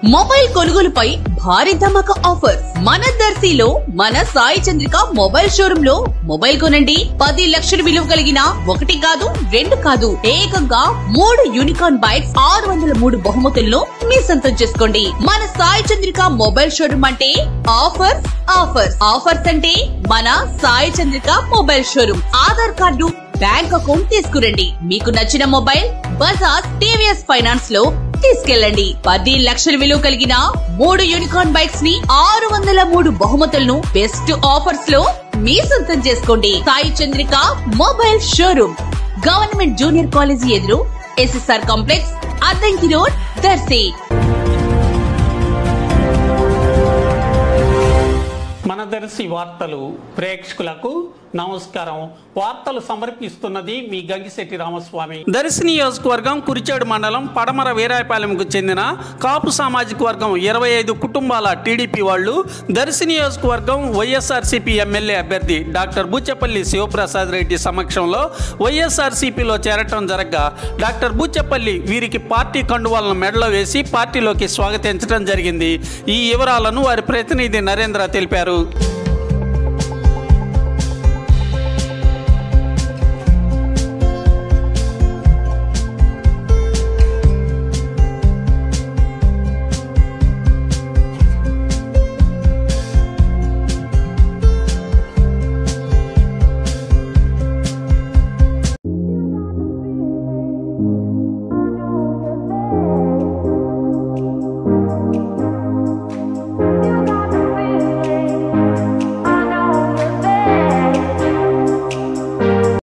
Mobile కొనుగోలుపై భారీ ధమాకా offer మన దర్శిలో మన సాయి చంద్రిక మొబైల్ షోరూమ్ లో మొబైల్ కొనండి 10 లక్షల విలువ కలిగిన 1 కాదు 2 కాదు ఏకంగా 3 యూనికార్న్ బైక్స్ 603 బహుమతులను మీ సొంతం చేసుకోండి. మన సాయి చంద్రిక మొబైల్ షోరూమ్ అంటే ఆఫర్స్ ఆఫర్స్ ఆఫర్స్ అంటే మన Sai Chandrika mobile showroom. Aadhaar card bank account తీసుకురండి. మీకు నచ్చిన మొబైల్ బజాజ్ టీవీఎస్ ఫైనాన్స్ లో తీసుకెళ్ళండి. 10 లక్షల విలువ కలిగిన 3 యూనికార్న్ బైక్స్ ని 603 బహుమతులను బెస్ట్ ఆఫర్స్ లో మీ సొంతం చేసుకోండి. Sai Chandrika mobile showroom, government junior college ఎదురు, SSR complex, Addanki road, Darsi. మన దర్శి వార్తలు ప్రేక్షకులకు నమస్కారం. వార్తలు సమర్పిస్తున్నది మీ గంగిశెట్టి రామస్వామి. దర్శి నియోజకవర్గం కురిచేడు మండలం పడమర వీరాయపాలెంకు చెందిన కాపు సామాజిక వర్గం 25 కుటుంబాల టీడీపీ వాళ్ళు దర్శి నియోజకవర్గం వైఎస్ఆర్సీపీ ఎమ్మెల్యే అభ్యర్థి డాక్టర్ బూచెపల్లి శివప్రసాద్ రెడ్డి సమక్షంలో వైఎస్ఆర్సీపీలో చేరటం జరగ్గా డాక్టర్ బూచెపల్లి వీరికి పార్టీ కండువాలను మెడలో వేసి పార్టీలోకి స్వాగతించడం జరిగింది. ఈ వివరాలను వారి ప్రతినిధి నరేంద్ర తెలిపారు.